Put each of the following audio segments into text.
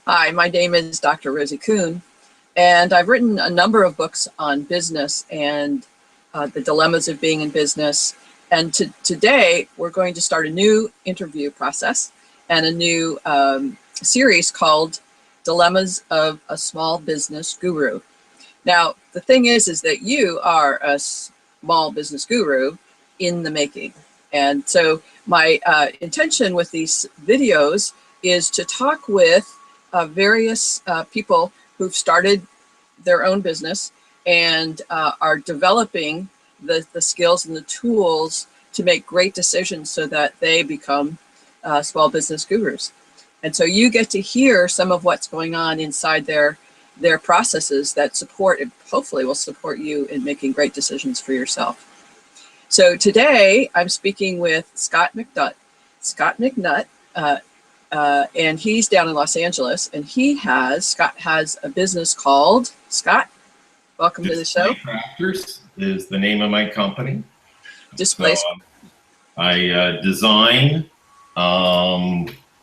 Hi, my name is Dr. Rosie Kuhn, and I've written a number of books on business and the dilemmas of being in business. And today, we're going to start a new interview process and a new series called Dilemmas of a Small Business Guru. Now, the thing is that you are a small business guru in the making. And so my intention with these videos is to talk with various people who've started their own business and are developing the skills and the tools to make great decisions so that they become small business gurus. And so you get to hear some of what's going on inside their processes that support, and hopefully will support you in making great decisions for yourself. So today I'm speaking with Scott McNutt. Scott McNutt, and he's down in Los Angeles, and Scott has a business called, Scott, welcome to the show. Solo-proprietors is the name of my company. Displays. So, I design,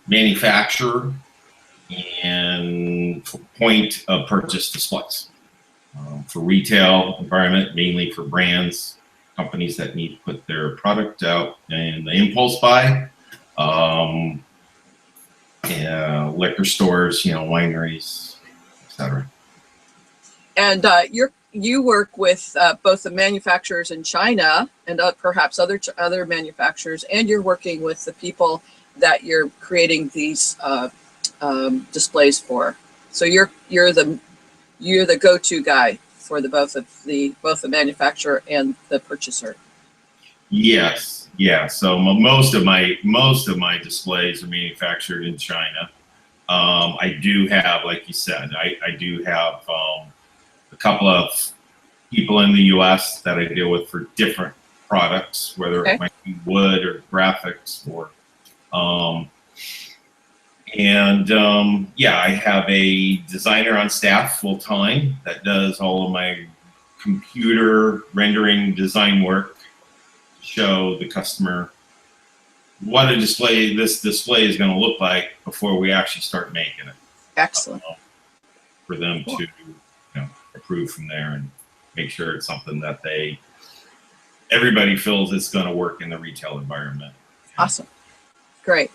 manufacture, and point of purchase displays for retail environment, mainly for brands, companies that need to put their product out in the impulse buy. Liquor stores, wineries, etc. And you work with both the manufacturers in China and perhaps other manufacturers, and you're working with the people that you're creating these displays for. So you're the go-to guy for both the manufacturer and the purchaser. Yes, yeah. So most of my displays are manufactured in China. I do have, like you said, I do have a couple of people in the U.S. that I deal with for different products, whether it might be wood or graphics or, yeah, I have a designer on staff full time that does all of my computer rendering design work to show the customer what this display is going to look like before we actually start making it. Excellent. For them to approve from there and make sure it's something that everybody feels it's going to work in the retail environment. Awesome. Great.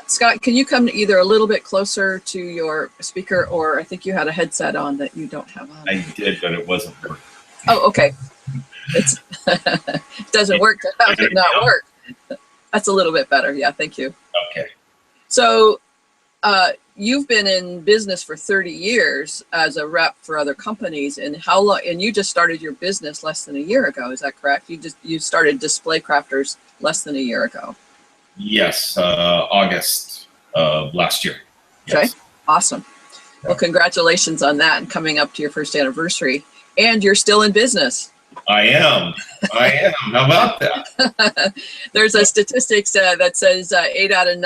Scott, can you come either a little bit closer to your speaker, or I think you had a headset on that you don't have on. I did, but it wasn't working. Oh, okay. It doesn't work to have it not work. That's a little bit better. Yeah, thank you. Okay. So you've been in business for 30 years as a rep for other companies, and how long? And you just started your business less than a year ago. Is that correct? You started Display Crafters less than a year ago. Yes, August of last year. Yes. Okay, awesome. Well, congratulations on that and coming up to your first anniversary. And you're still in business. I am. How about that? There's a statistics that says 8 out of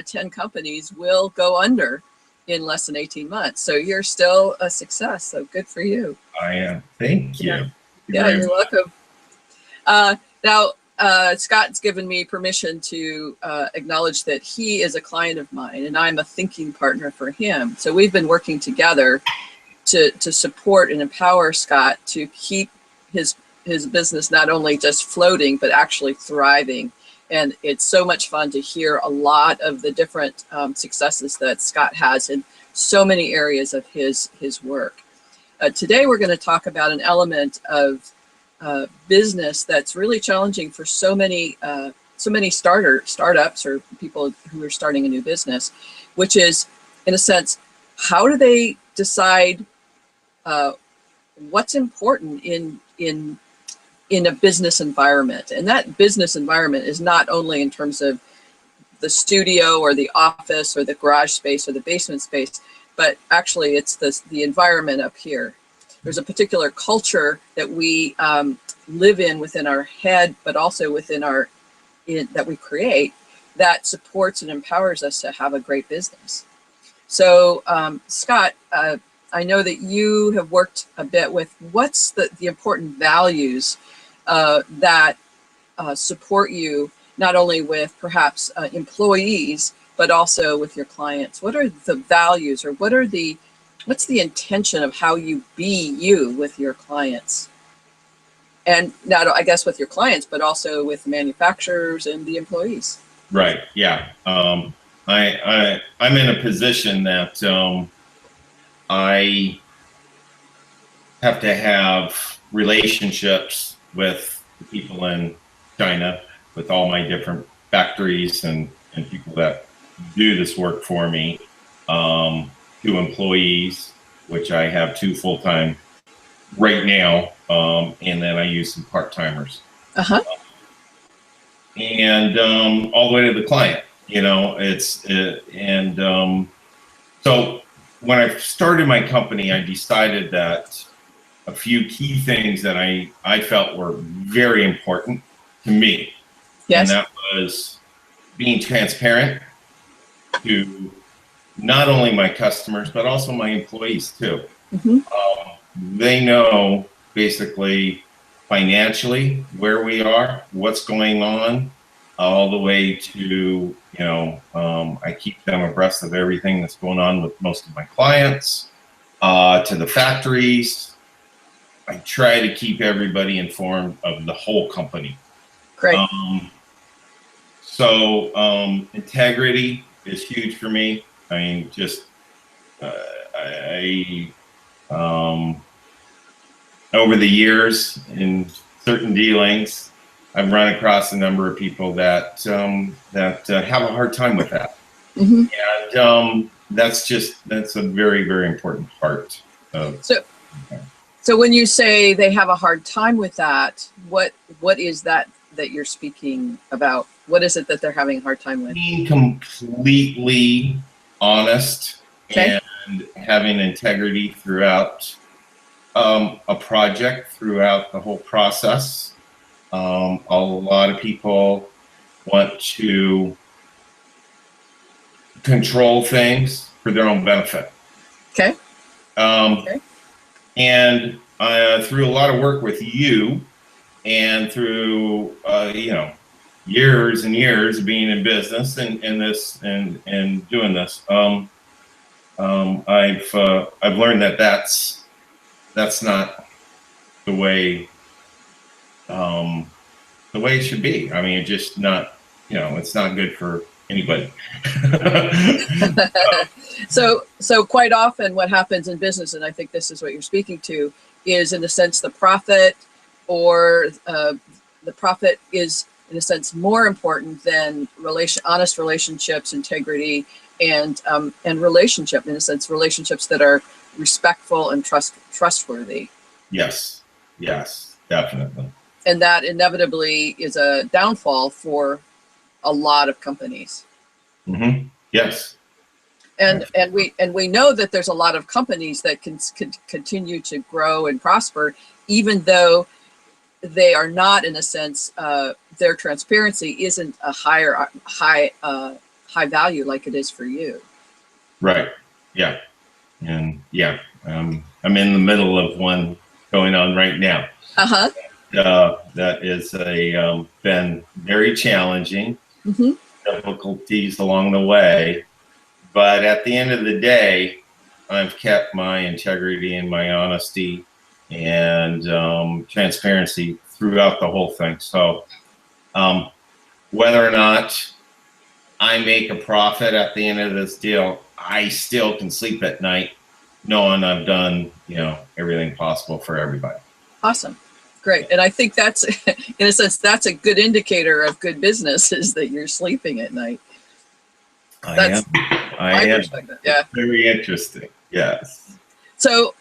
10 companies will go under in less than 18 months. So you're still a success. So good for you. I am. Thank you. Yeah, you're welcome. Now, Scott's given me permission to acknowledge that he is a client of mine and I'm a thinking partner for him. So we've been working together to support and empower Scott to keep his business not only just floating, but actually thriving. And it's so much fun to hear a lot of the different successes that Scott has in so many areas of his work. Today, we're going to talk about an element of business that's really challenging for so many startups or people who are starting a new business, which is, in a sense, how do they decide what's important in a business environment? And that business environment is not only in terms of the studio or the office or the garage space or the basement space, but actually it's the environment up here. There's a particular culture that we live in within our head, but also within that we create, that supports and empowers us to have a great business. So Scott, I know that you have worked a bit with what's the important values that support you, not only with perhaps employees, but also with your clients? What are the values, or what's the intention of how you be you with your clients? And not, I guess, with your clients, but also with manufacturers and the employees. Right. Yeah. I'm in a position that I have to have relationships with the people in China, with all my different factories and people that do this work for me, to employees, which I have 2 full-time right now, and then I use some part-timers. Uh-huh. And all the way to the client, so when I started my company, I decided that a few key things that I felt were very important to me. Yes. And that was being transparent to not only my customers, but also my employees too. Mm-hmm. They know basically financially where we are, what's going on, all the way to, I keep them abreast of everything that's going on with most of my clients, to the factories. I try to keep everybody informed of the whole company. Great. Integrity is huge for me. I mean, just over the years in certain dealings, I've run across a number of people that have a hard time with that. Mm-hmm. And that's a very, very important part of. So when you say they have a hard time with that, what is that you're speaking about? What is it that they're having a hard time with? Being completely honest. Okay. And having integrity throughout a project, throughout the whole process. A lot of people want to control things for their own benefit. Okay. Okay. And through a lot of work with you, and through years and years of being in business and doing this, I've learned that that's not the way it should be. I mean, it's just not, it's not good for anybody. So quite often what happens in business, and I think this is what you're speaking to, is in a sense the profit, or the profit is in a sense more important than honest relationships, integrity, and relationship, in a sense, relationships that are respectful and trustworthy. Yes, definitely. And that inevitably is a downfall for a lot of companies. Mm-hmm. Yes. And we know that there's a lot of companies that can continue to grow and prosper, even though they are not, in a sense, their transparency isn't a high value like it is for you. Right. Yeah. And yeah, I'm in the middle of one going on right now. Uh-huh. That is been very challenging. Mm-hmm. Difficulties along the way, but at the end of the day, I've kept my integrity and my honesty and transparency throughout the whole thing. So whether or not I make a profit at the end of this deal, I still can sleep at night knowing I've done, everything possible for everybody. Awesome. Great. And I think that's, in a sense, that's a good indicator of good business, is that you're sleeping at night. I am. Yeah. Very interesting. Yes. So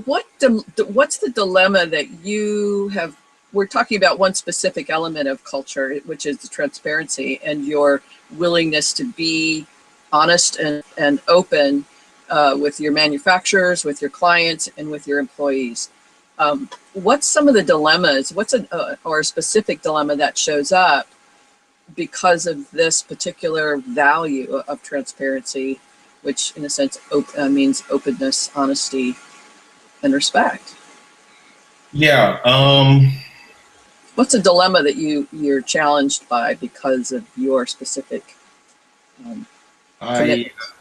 what's the dilemma that you have? We're talking about one specific element of culture, which is the transparency and your willingness to be honest and open with your manufacturers, with your clients, and with your employees. What's some of the dilemmas? What's or a specific dilemma that shows up because of this particular value of transparency, which in a sense means openness, honesty, and respect? Yeah. What's a dilemma that you're challenged by because of your specific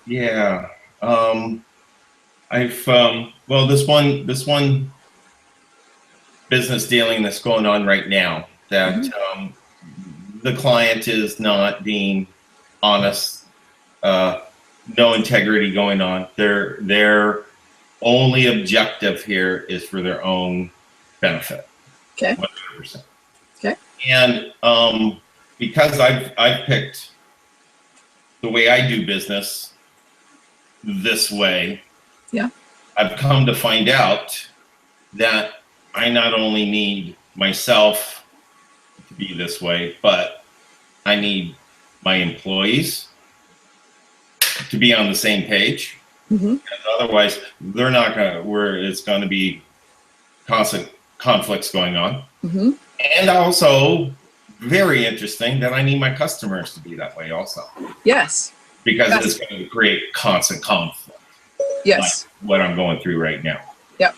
Yeah. Well, this one business dealing that's going on right now that the client is not being honest, no integrity going on. Their only objective here is for their own benefit. Okay. 100%. Okay. And because I've picked the way I do business this way, yeah, I've come to find out that I not only need myself to be this way, but I need my employees to be on the same page. Otherwise, they're not gonna. It's going to be constant conflicts going on. And also, very interesting that I need my customers to be that way also. Yes. Because it's going to create constant conflict. Yes. Like what I'm going through right now. Yep.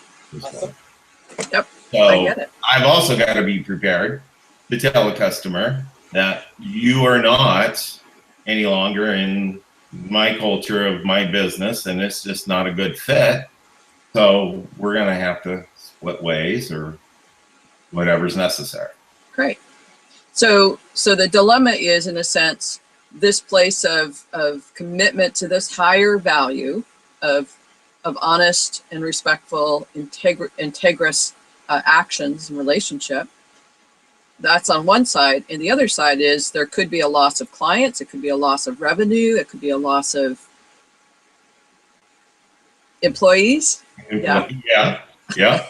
Yep. So I get it. I've also got to be prepared to tell a customer that you are not any longer in my culture of my business, and it's just not a good fit. So we're going to have to split ways or whatever's necessary. Great. So the dilemma is, in a sense, this place of commitment to this higher value of honest and respectful, integrous actions and relationship. That's on one side. And the other side is there could be a loss of clients. It could be a loss of revenue. It could be a loss of employees. Yeah. Yeah. Yeah.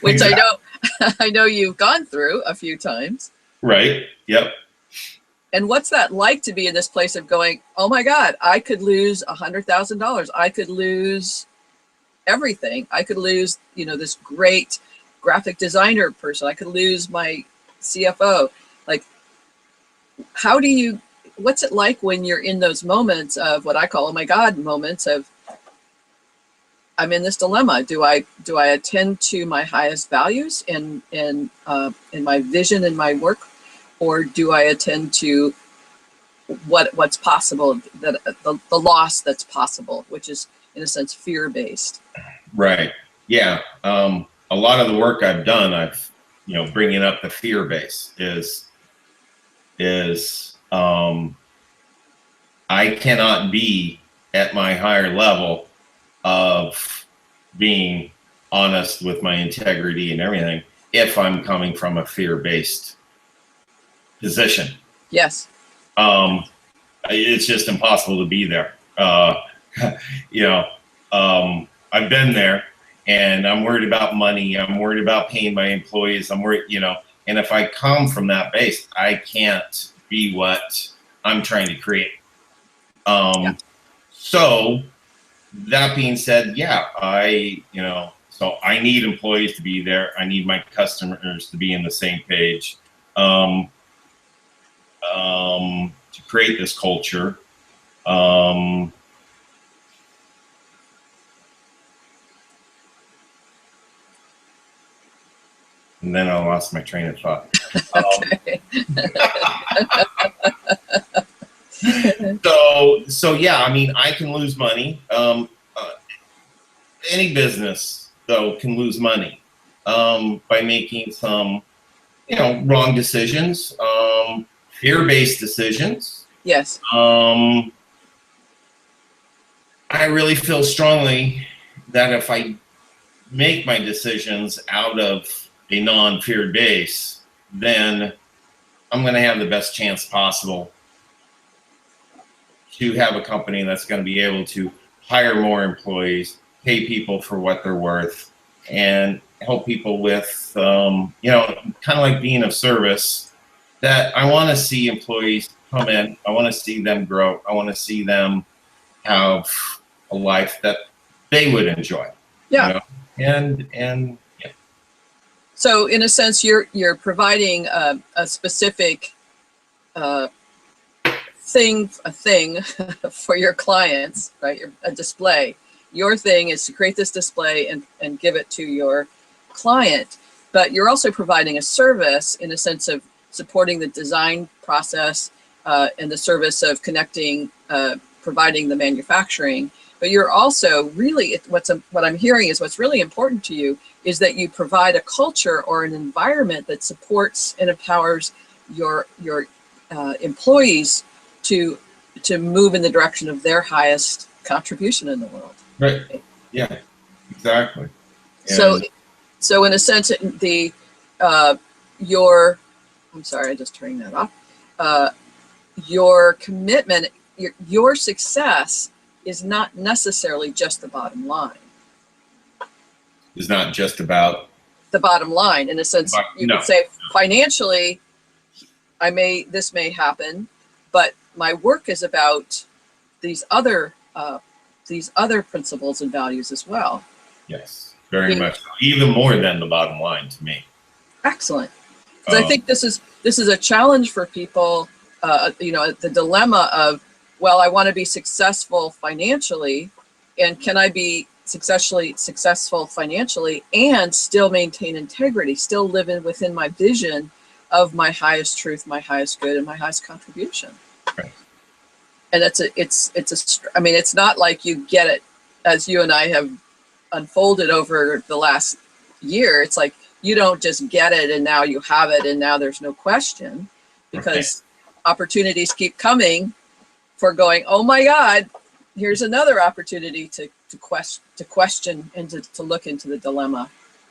Which exactly. I know you've gone through a few times. Right. Yep. And what's that like to be in this place of going, oh my God, I could lose $100,000. I could lose everything. I could lose, this great graphic designer person. I could lose my CFO. Like, what's it like when you're in those moments of what I call, oh my God, moments of, I'm in this dilemma. Do I attend to my highest values in my vision in my work, or do I attend to what's possible, that the loss that's possible, which is in a sense fear-based? Right. Yeah. A lot of the work I've done, bringing up the fear base is I cannot be at my higher level of being honest with my integrity and everything if I'm coming from a fear-based position. Yes. It's just impossible to be there. I've been there, and I'm worried about money. I'm worried about paying my employees. I'm worried, and if I come from that base, I can't be what I'm trying to create. So that being said, yeah, so I need employees to be there. I need my customers to be in the same page, to create this culture. And then I lost my train of thought. Okay. So yeah, I mean, I can lose money. Any business, though, can lose money by making some, wrong decisions, fear-based decisions. Yes. I really feel strongly that if I make my decisions out of a non-feared base, then I'm going to have the best chance possible to have a company that's going to be able to hire more employees, pay people for what they're worth, and help people with, kind of like being of service. That I want to see employees come in. I want to see them grow. I want to see them have a life that they would enjoy. Yeah. And yeah. So in a sense, you're providing a specific thing for your clients, right? A display. Your thing is to create this display and give it to your client, but you're also providing a service in a sense of supporting the design process, in the service of connecting, providing the manufacturing, but you're also really, what I'm hearing is what's really important to you is that you provide a culture or an environment that supports and empowers your employees to move in the direction of their highest contribution in the world. Right. Yeah, exactly. And so in a sense, I'm sorry, I just turned that off. Your commitment, your success is not necessarily just the bottom line. It's not just about the bottom line. In a sense, you could say financially, this may happen, but my work is about these other principles and values as well. Yes, very much so. Even more than the bottom line to me. Excellent. Because I think this is a challenge for people. The dilemma of, well, I want to be successful financially, and can I be successful financially and still maintain integrity, still live within my vision of my highest truth, my highest good, and my highest contribution. Right. And it's not like you get it as you and I have unfolded over the last year. It's like you don't just get it and now you have it and now there's no question, because opportunities keep coming for going, oh my God, here's another opportunity to question and to look into the dilemma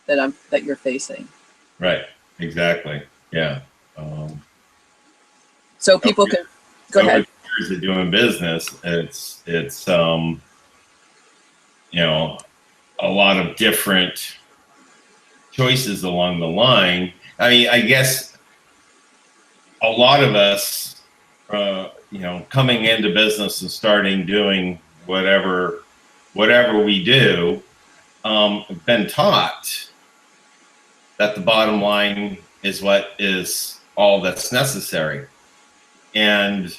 that you're facing. Right. Exactly. Yeah. So people can go ahead. Over the years of doing business, it's a lot of different choices along the line. I mean, I guess a lot of us, coming into business and starting doing whatever we do, been taught that the bottom line is what is all that's necessary. And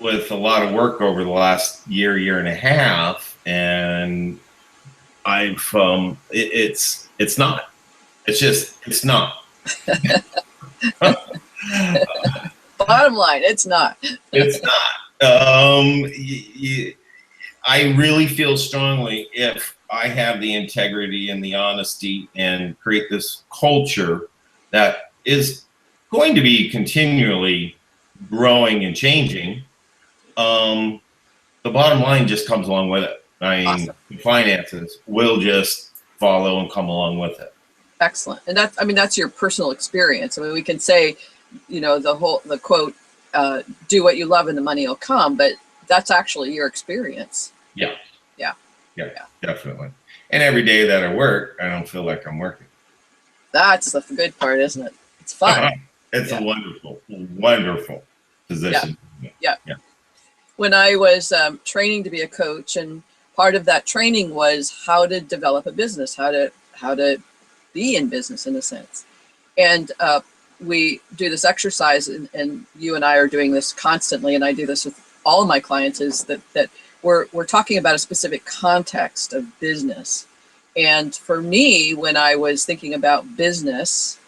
with a lot of work over the last year and a half, and it's not. It's not. Bottom line, it's not. It's not. I really feel strongly, if I have the integrity and the honesty and create this culture that is going to be continually growing and changing, the bottom line just comes along with it. I mean, awesome. Finances will just follow and come along with it. Excellent. And that's your personal experience. I mean, we can say, the quote, do what you love and the money will come, but that's actually your experience. Yeah. Yeah. Yeah, definitely. And every day that I work, I don't feel like I'm working. That's the good part, isn't it? It's fun. It's a wonderful position. Yeah. When I was training to be a coach, and part of that training was how to develop a business, how to be in business in a sense. And we do this exercise, and you and I are doing this constantly, and I do this with all of my clients, is that we're talking about a specific context of business. And for me, when I was thinking about business,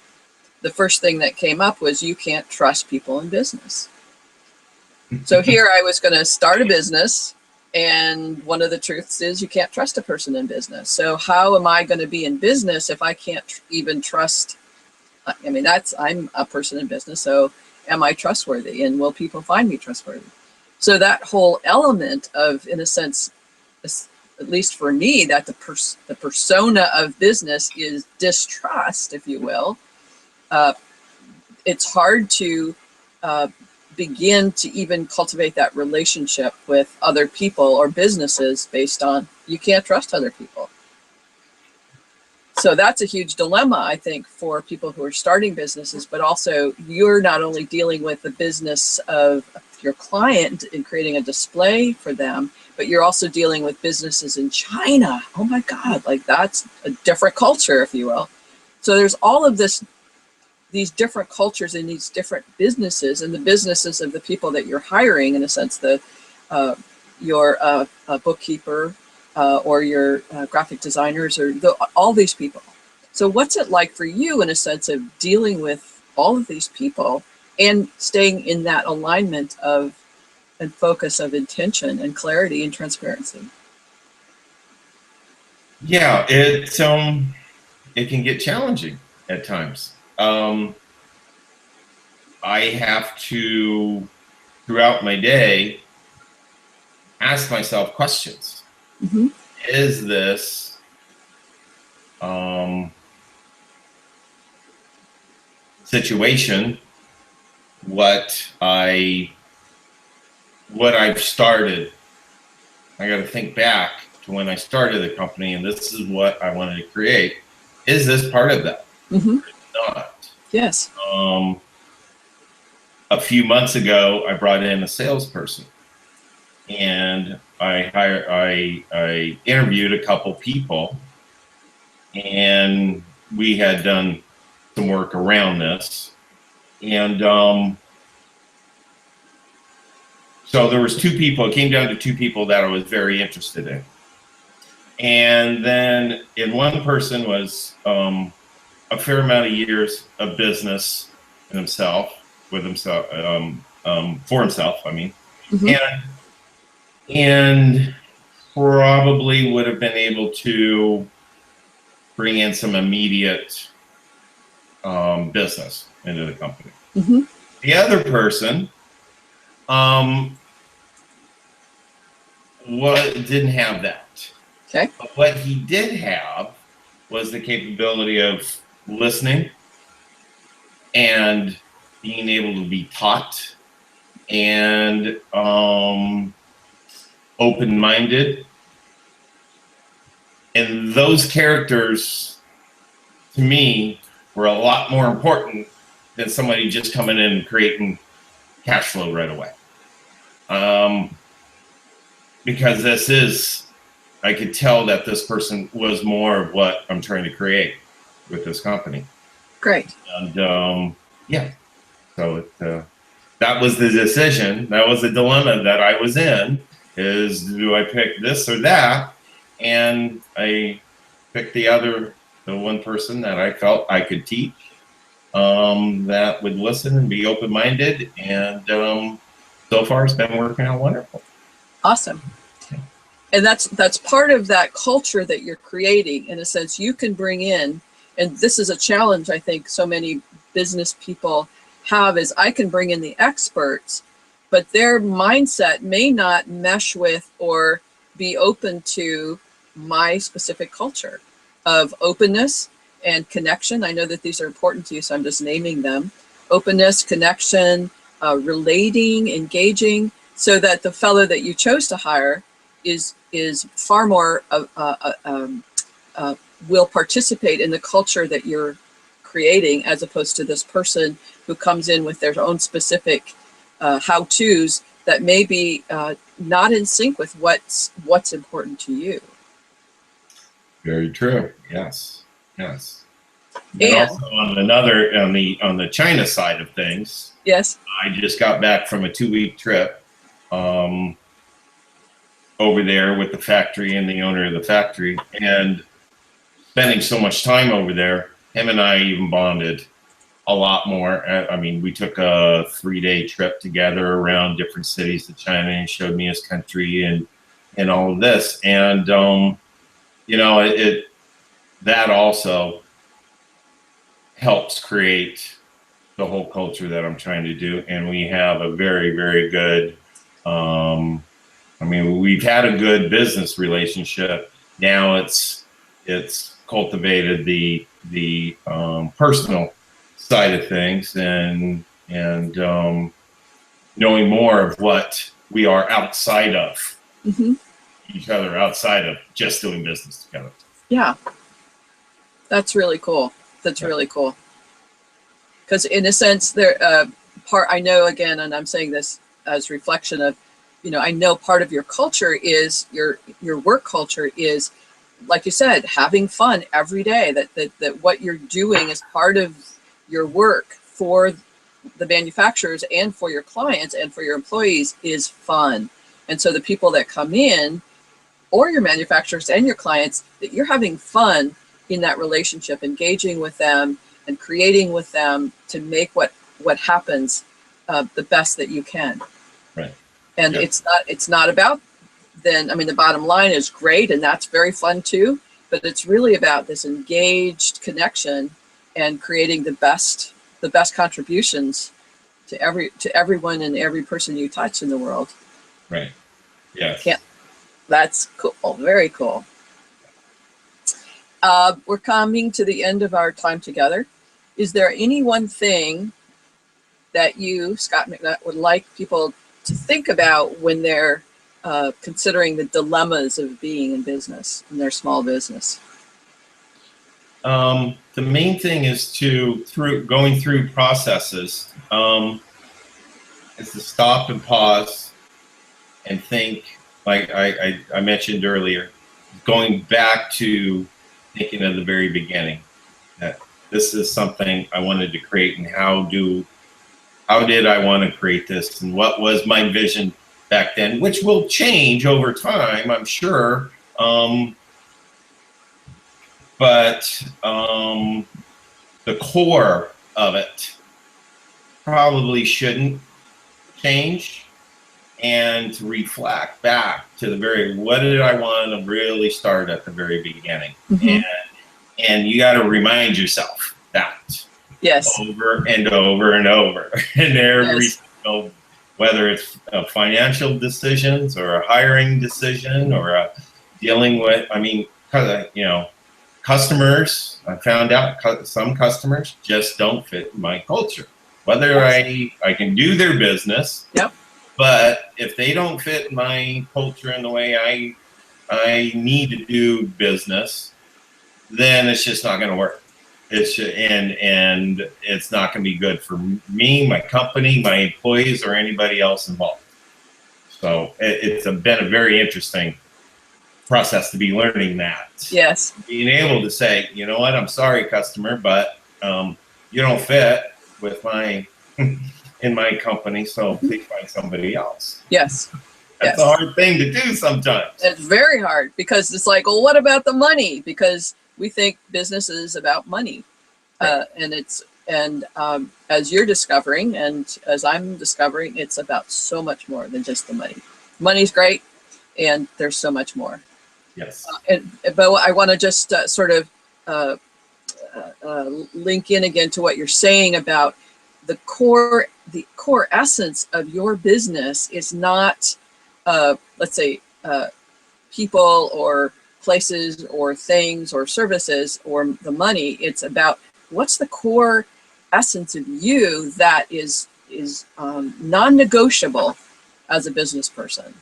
the first thing that came up was you can't trust people in business. So here I was going to start a business, and one of the truths is you can't trust a person in business. So how am I going to be in business if I can't even trust? I mean, I'm a person in business, so am I trustworthy, and will people find me trustworthy? So that whole element of, in a sense, at least for me, that the persona of business is distrust, if you will. It's hard to begin to even cultivate that relationship with other people or businesses based on you can't trust other people. So that's a huge dilemma, I think, for people who are starting businesses, but also you're not only dealing with the business of your client and creating a display for them, but you're also dealing with businesses in China. Oh my God, like that's a different culture, if you will. So there's all of these different cultures in these different businesses, and the businesses of the people that you're hiring, in a sense, your bookkeeper, or your graphic designers, or all these people. So what's it like for you, in a sense, of dealing with all of these people and staying in that alignment of and focus of intention and clarity and transparency. Yeah, it can get challenging at times. I have to, throughout my day, ask myself questions. Mm-hmm. Is this situation what I've started? I got to think back to when I started the company, and this is what I wanted to create. Is this part of that? Mm-hmm. Not. Yes. A few months ago, I brought in a salesperson, and I interviewed a couple people, and we had done some work around this, and so there was two people. It came down to two people that I was very interested in, and then in one person was a fair amount of years of business in himself, with himself, for himself. I mean, Mm-hmm. and probably would have been able to bring in some immediate business into the company. Mm-hmm. The other person didn't have that. Okay. But what he did have was the capability of listening and being able to be taught and open-minded. And those characters, to me, were a lot more important than somebody just coming in and creating cash flow right away. Because I could tell that this person was more of what I'm trying to create with this company. Great. And yeah, so that was the decision. That was the dilemma that I was in, is do I pick this or that? And I picked the one person that I felt I could teach, that would listen and be open-minded. And so far it's been working out wonderful. Awesome. And that's part of that culture that you're creating. In a sense, you can bring in, and this is a challenge I think so many business people have, is I can bring in the experts, but their mindset may not mesh with or be open to my specific culture of openness and connection. I know that these are important to you, so I'm just naming them. Openness, connection, relating, engaging, so that the fellow that you chose to hire is far more will participate in the culture that you're creating, as opposed to this person who comes in with their own specific how-tos that may be not in sync with what's important to you. Very true. Yes. Yes. And also on the China side of things, yes, I just got back from a 2-week trip over there with the factory and the owner of the factory, and spending so much time over there, him and I even bonded a lot more. I mean, we took a 3-day trip together around different cities of China, and he showed me his country and all of this. And, you know, that also helps create the whole culture that I'm trying to do. And we have a very, very good, I mean, we've had a good business relationship. Now it's cultivated the personal side of things, and knowing more of what we are outside of each other, outside of just doing business together. Yeah, that's really cool. That's really cool. Because in a sense, I know, again, and I'm saying this as reflection of, you know, I know part of your culture is your work culture is, like you said, having fun every day. That what you're doing as part of your work for the manufacturers and for your clients and for your employees is fun. And so the people that come in, or your manufacturers and your clients, that you're having fun in that relationship, engaging with them and creating with them to make what happens the best that you can. Right. And Yeah. it's not about then, I mean, the bottom line is great and that's very fun too, but it's really about this engaged connection and creating the best contributions to everyone and every person you touch in the world. Right. Yes. That's cool. Very cool. We're coming to the end of our time together. Is there any one thing that you, Scott McNutt, would like people to think about when they're considering the dilemmas of being in business, in their small business? The main thing is going through processes, is to stop and pause and think, like I mentioned earlier, going back to thinking of the very beginning, that this is something I wanted to create, and how did I want to create this, and what was my vision back then, which will change over time, I'm sure. But the core of it probably shouldn't change, and to reflect back to the what did I want to really start at the very beginning. Mm-hmm. And you got to remind yourself that. Yes. Over and over and over. And every yes. Whether it's financial decisions or a hiring decision or dealing with, I mean, you know, customers, I found out some customers just don't fit my culture. Whether I can do their business, yep. But if they don't fit my culture and the way I need to do business, then it's just not going to work. And it's not going to be good for me, my company, my employees, or anybody else involved. So it's been a very interesting process to be learning that. Yes. Being able to say, you know what, I'm sorry, customer, but you don't fit with my in my company, so please find somebody else. Yes. That's a hard thing to do sometimes. It's very hard, because it's like, well, what about the money? Because we think business is about money. Right. And as you're discovering, and as I'm discovering, it's about so much more than just the money. Money's great, and there's so much more. Yes. But I want to just sort of link in again to what you're saying about the core essence of your business is not, let's say, people or places or things or services or the money. It's about what's the core essence of you that is non-negotiable as a business person.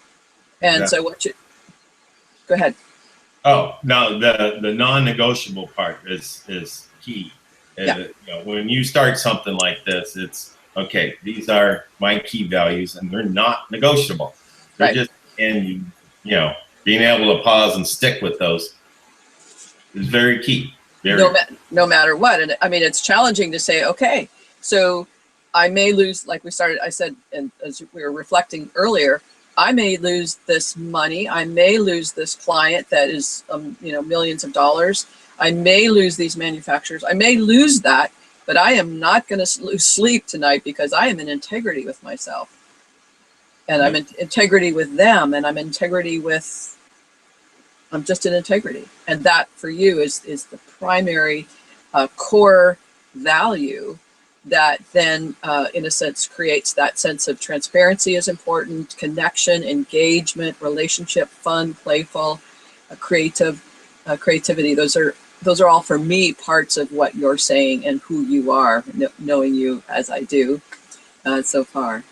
And so what you, go ahead. Oh, no, the non-negotiable part is key. Yeah. You know, when you start something like this, it's okay, these are my key values and they're not negotiable. They're right. Just, and you know, being able to pause and stick with those is very key. No matter what. And I mean, it's challenging to say, okay, so I may lose, like I said, and as we were reflecting earlier, I may lose this money. I may lose this client that is, you know, millions of dollars. I may lose these manufacturers. I may lose that, but I am not going to lose sleep tonight, because I am in integrity with myself, and I'm in integrity with them, and I'm just in integrity. And that for you is the primary core value that then, in a sense, creates that sense of transparency is important, connection, engagement, relationship, fun, playful, creativity. Those are all, for me, parts of what you're saying and who you are, knowing you as I do so far.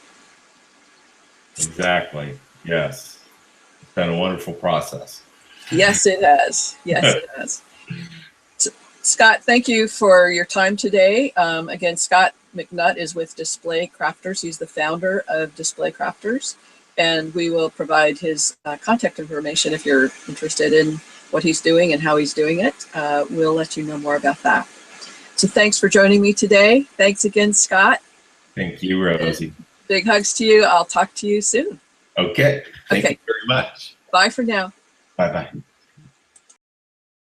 Exactly. Yes. It's been a wonderful process. Yes, it has. Yes, it has. So, Scott, thank you for your time today. Again, Scott McNutt is with Display Crafters. He's the founder of Display Crafters, and we will provide his contact information if you're interested in what he's doing and how he's doing it. We'll let you know more about that. So thanks for joining me today. Thanks again, Scott. Thank you, Rosie. And big hugs to you. I'll talk to you soon. Okay. Thank you very much. Bye for now. Bye-bye.